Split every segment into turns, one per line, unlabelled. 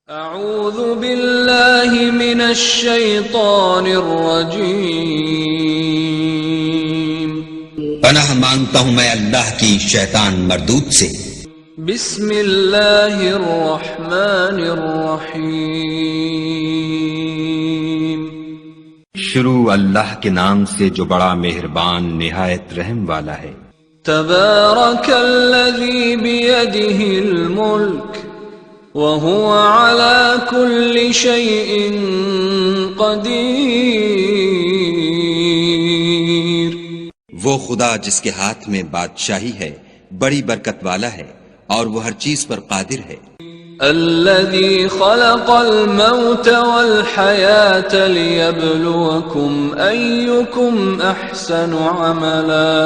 اعوذ باللہ من الشیطان الرجیم،
پناہ مانگتا ہوں میں اللہ کی شیطان مردود سے۔
بسم اللہ الرحمن الرحیم،
شروع اللہ کے نام سے جو بڑا مہربان نہایت رحم والا ہے۔
تبارک الذی بیدہ الملک وَهُوَ عَلَى كُلِّ شَيْءٍ قَدِيرٌ،
وہ خدا جس کے ہاتھ میں بادشاہی ہے بڑی برکت والا ہے اور وہ ہر چیز پر قادر ہے۔
الذي خلق الموت والحياة ليبلوكم أيكم أحسن عملا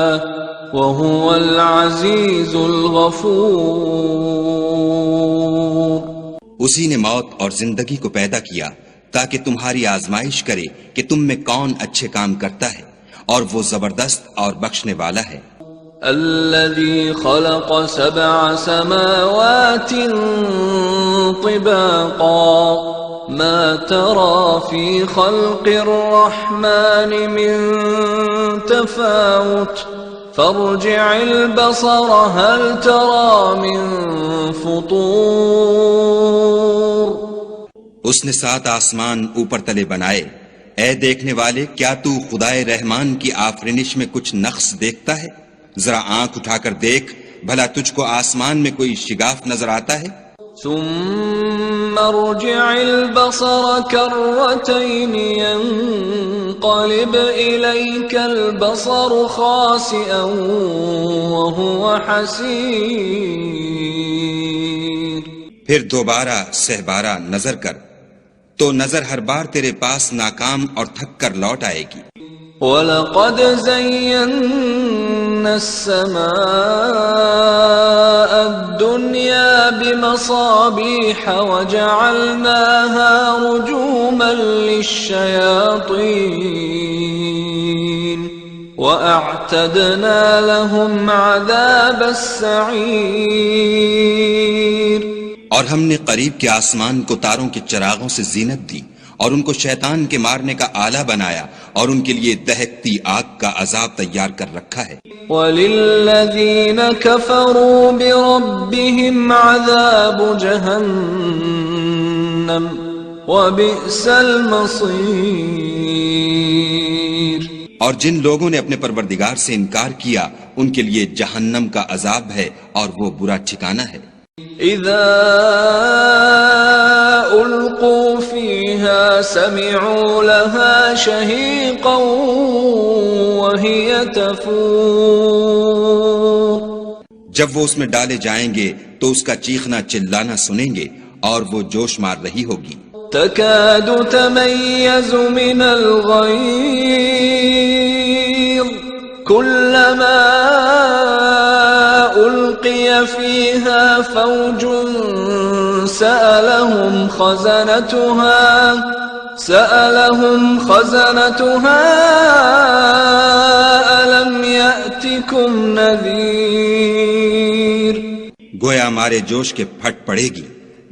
وهو العزيز الغفور،
اسی نے موت اور زندگی کو پیدا کیا تاکہ تمہاری آزمائش کرے کہ تم میں کون اچھے کام کرتا ہے، اور وہ زبردست اور بخشنے والا ہے۔
الذي خلق 7 سماوات طباقا ما ترى في خلق الرحمن من تفاوت فارجع البصر هل ترى من فطور۔
اس نے 7 آسمان اوپر تلے بنائے، اے دیکھنے والے کیا تو خدائے رحمان کی آفرینش میں کچھ نقص دیکھتا ہے؟ ذرا آنکھ اٹھا کر دیکھ بھلا تجھ کو آسمان میں کوئی شگاف نظر آتا ہے؟
ثم ارجع البصر كرتين ينقلب إليك البصر خاسئا وهو حسير،
پھر دوبارہ سہبارہ نظر کر تو نظر ہر بار تیرے پاس ناکام اور تھک کر لوٹ آئے گی۔
وَلَقَدْ زَيَّنَّا السَّمَاءَ الدُّنْيَا بِمَصَابِيحَ وَجَعَلْنَاهَا رُجُومًا لِلشَّيَاطِينِ وَأَعْتَدْنَا لَهُمْ عَذَابَ السَّعِيرِ،
اور ہم نے قریب کے آسمان کو تاروں کے چراغوں سے زینت دی اور ان کو شیطان کے مارنے کا آلہ بنایا اور ان کے لیے دہکتی آگ کا عذاب تیار کر رکھا ہے۔
وَلِلَّذِينَ كَفَرُوا بِرَبِّهِمْ عَذَابُ جَهَنَّمَ وَبِئْسَ الْمَصِيرُ،
اور جن لوگوں نے اپنے پروردگار سے انکار کیا ان کے لیے جہنم کا عذاب ہے اور وہ برا ٹھکانہ ہے۔
اذا القوا فيها سمعوا لها شهيقا وهي تفور،
جب وہ اس میں ڈالے جائیں گے تو اس کا چیخنا چلانا سنیں گے اور وہ جوش مار رہی ہوگی۔
تكاد تميز من الغيظ كلما ألقي فيها فوج سألهم خزنتها ألم يأتكم نذير،
گویا مارے جوش کے پھٹ پڑے گی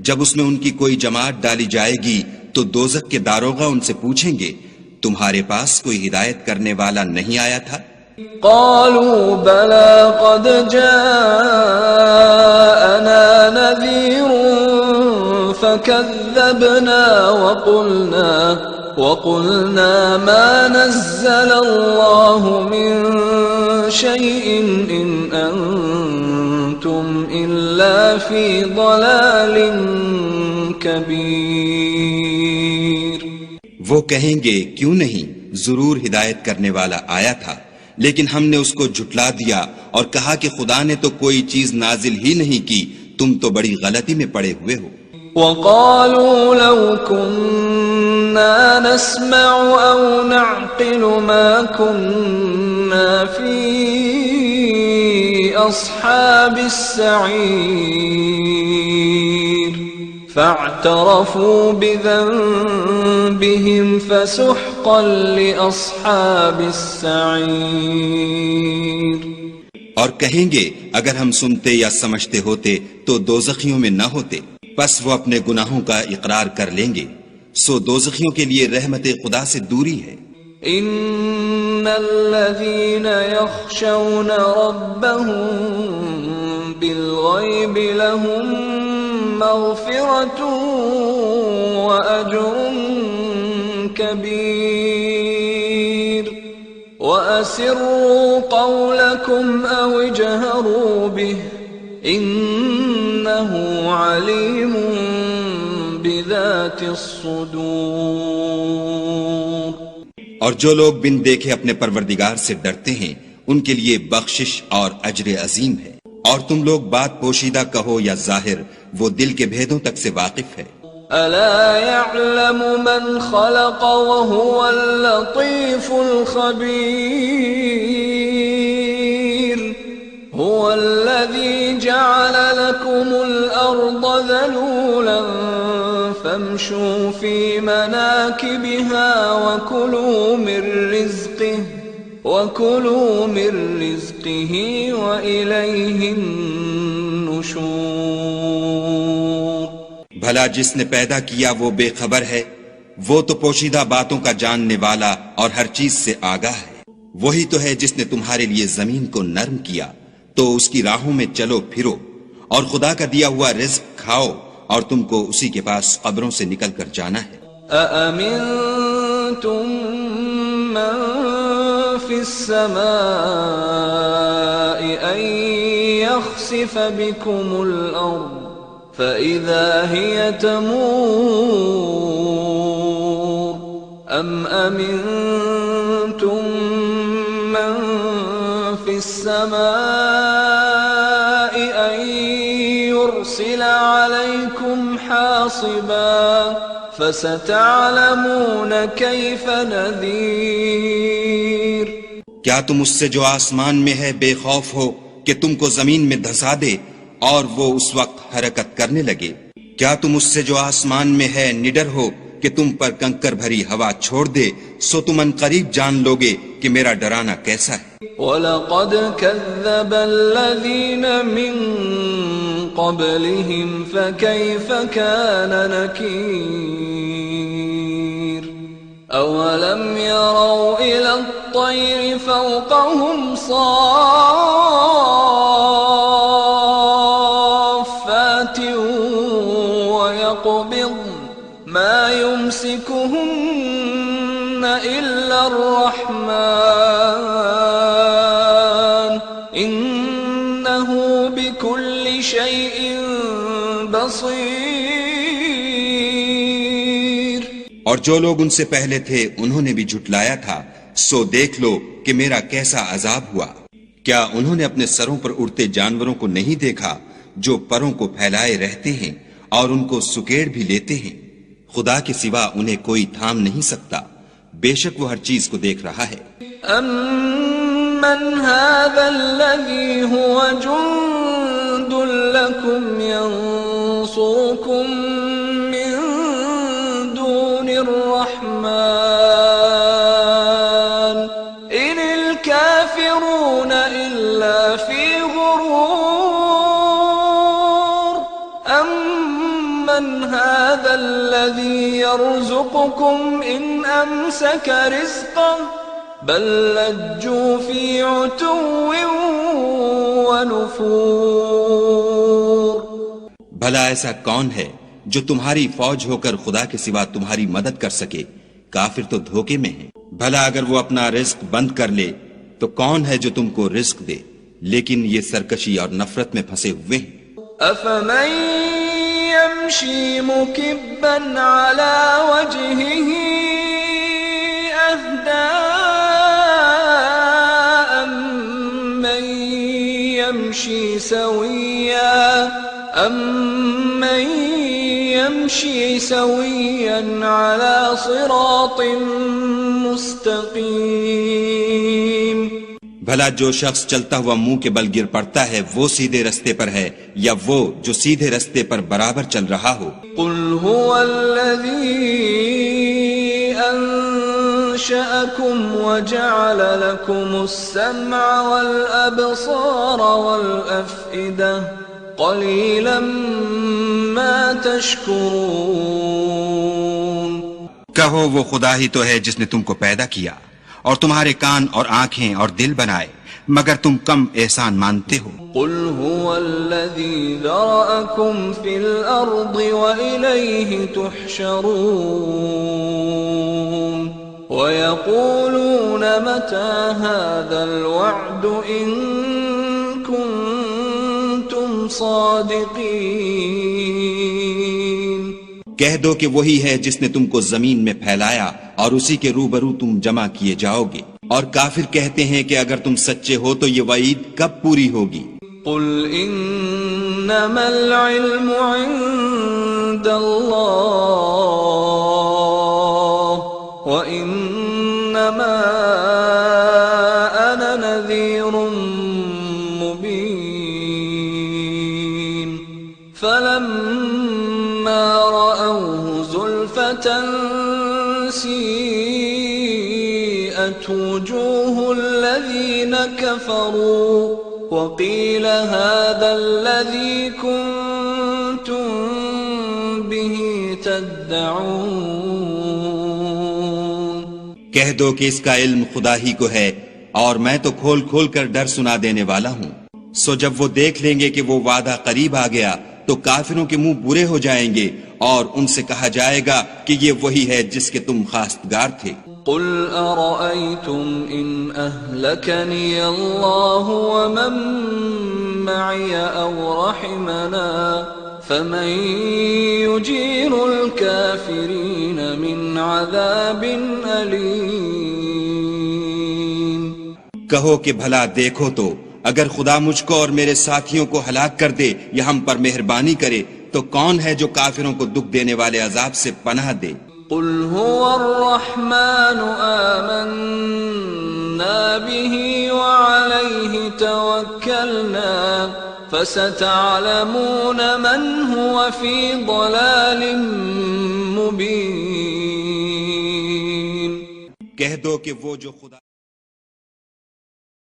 جب اس میں ان کی کوئی جماعت ڈالی جائے گی تو دوزخ کے داروغہ ان سے پوچھیں گے تمہارے پاس کوئی ہدایت کرنے والا نہیں آیا تھا؟
قالوا بلى قد جاءنا نذير فكذبنا وقلنا ما نزل الله من شيء إن أنتم إلا في ضلال كبير۔
وہ کہیں گے کیوں نہیں، ضرور ہدایت کرنے والا آیا تھا، لیکن ہم نے اس کو جھٹلا دیا اور کہا کہ خدا نے تو کوئی چیز نازل ہی نہیں کی، تم تو بڑی غلطی میں پڑے ہوئے ہو۔
وَقَالُوا لَوْ كُنَّا نَسْمَعُ أَوْ نَعْقِلُ مَا كُنَّا فِي أَصْحَابِ السَّعِيرِ فَاعْتَرَفُوا بِذَنبِهِمْ فَسُحْقًا لِأَصْحَابِ السَّعِيرِ،
اور کہیں گے اگر ہم سنتے یا سمجھتے ہوتے تو دوزخیوں میں نہ ہوتے۔ پس وہ اپنے گناہوں کا اقرار کر لیں گے، سو دوزخیوں کے لیے رحمت خدا سے دوری ہے۔
ان الذين يخشون ربهم بالغيب لهم مغفرة واجر كبير واسروا قولكم او اجهروا به انه عليم بذات الصدور۔
اور جو لوگ بن دیکھے اپنے پروردگار سے ڈرتے ہیں ان کے لیے بخشش اور اجر عظیم ہے۔ اور تم لوگ بات پوشیدہ کہو یا ظاہر، وہ دل کے بھیدوں تک سے واقف ہے۔
الا يعلم من خلق وهو اللطيف الخبير هو الذي جعل لكم الارض ذلولا فامشوا في مناكبها وكلوا من رزقه وإليه النشور۔
بھلا جس نے پیدا کیا وہ بے خبر ہے، وہ تو پوشیدہ باتوں کا جاننے والا اور ہر چیز سے آگاہ ہے۔ وہی تو ہے جس نے تمہارے لیے زمین کو نرم کیا تو اس کی راہوں میں چلو پھرو، اور خدا کا دیا ہوا رزق کھاؤ، اور تم کو اسی کے پاس قبروں سے نکل کر جانا ہے۔
أأمنتم من في السماء أن يخسف بكم الأرض فإذا هي تمور أم أمنتم من في السماء أن يرسل عليكم حاصبا فستعلمون كيف نذير۔
کیا تم اس سے جو آسمان میں ہے بے خوف ہو کہ تم کو زمین میں دھسا دے اور وہ اس وقت حرکت کرنے لگے؟ کیا تم اس سے جو آسمان میں ہے نڈر ہو کہ تم پر کنکر بھری ہوا چھوڑ دے؟ سو تم ان قریب جان لوگے کہ میرا ڈرانا کیسا ہے۔
وَلَقَدْ كَذَّبَ الَّذِينَ مِن قَبْلِهِمْ فَكَيْفَ كَانَ نَكِيرِ أَوَلَمْ يَرَوْا إِلَى الطَّيْرِ فَوْقَهُمْ صَافَّاتٍ وَيَقْبِضْنَ مَا يُمْسِكُهُنَّ إِلَّا الرَّحْمَنُ إِنَّهُ بِكُلِّ شَيْءٍ بَصِيرٌ۔
اور جو لوگ ان سے پہلے تھے انہوں نے بھی جھٹلایا تھا، سو دیکھ لو کہ میرا کیسا عذاب ہوا۔ کیا انہوں نے اپنے سروں پر اڑتے جانوروں کو نہیں دیکھا جو پروں کو پھیلائے رہتے ہیں اور ان کو سکیڑ بھی لیتے ہیں؟ خدا کے سوا انہیں کوئی تھام نہیں سکتا، بے شک وہ ہر چیز کو دیکھ رہا ہے۔
أَمَّنْ هَذَا الَّذِي هُوَ جُنْدٌ لَكُمْ يَنْصُرُكُمْ مِنْ دُونِ الرَّحْمَنِ إِنِ الْكَافِرُونَ إِلَّا فِي غُرُورٍ أَمَّنْ هَذَا الَّذِي يَرْزُقُكُمْ إِنْ أَمْسَكَ رِزْقَهُ بل لجوا في عتو ونفور۔
بھلا ایسا کون ہے جو تمہاری فوج ہو کر خدا کے سوا تمہاری مدد کر سکے؟ کافر تو دھوکے میں ہیں۔ بھلا اگر وہ اپنا رزق بند کر لے تو کون ہے جو تم کو رزق دے؟ لیکن یہ سرکشی اور نفرت میں پھنسے ہوئے ہیں۔
أفمن يمشي مكبا على وجهه أهدى أمن يمشي سويا على صراط مستقيم۔
بھلا جو شخص چلتا ہوا منہ کے بل گر پڑتا ہے وہ سیدھے رستے پر ہے یا وہ جو سیدھے رستے پر برابر چل رہا ہو؟
قل هو الذي أنشأكم وجعل لكم السمع والأبصار والأفئدة قليلا ما تشكرون
کہو وہ خدا ہی تو ہے جس نے تم کو پیدا کیا اور تمہارے کان اور آنکھیں اور دل بنائے، مگر تم کم احسان مانتے ہو۔
قل هو الذي ذرأكم في الأرض وإليه تحشرون ويقولون متى هذا الوعد إن كنتم صادقين۔
کہہ دو کہ وہی ہے جس نے تم کو زمین میں پھیلایا اور اسی کے روبرو تم جمع کیے جاؤ گے، اور کافر کہتے ہیں کہ اگر تم سچے ہو تو یہ وعید کب پوری ہوگی؟
قل انما العلم عند اللہ وانما انا نذیر مبین فلما رأوه زلفة سیئت وجوه الذین کفروا وقیل هذا الذی کنتم به تدعون۔
کہہ دو کہ اس کا علم خدا ہی کو ہے اور میں تو کھول کھول کر ڈر سنا دینے والا ہوں۔ سو جب وہ دیکھ لیں گے کہ وہ وعدہ قریب آ گیا تو کافروں کے منہ برے ہو جائیں گے اور ان سے کہا جائے گا کہ یہ وہی ہے جس کے تم خواستگار تھے۔
قل ارأيتم ان اهلكني الله ومن معي او رحمنا فمن يجير الكافرين من عذاب أليم۔
کہو کہ بھلا دیکھو تو اگر خدا مجھ کو اور میرے ساتھیوں کو ہلاک کر دے یا ہم پر مہربانی کرے تو کون ہے جو کافروں کو دکھ دینے والے عذاب سے پناہ دے؟
قل هو الرحمن آمنا به وعليه توكلنا فستعلمون من هو في ضلال مبين۔
کہہ دو کہ وہ جو خدا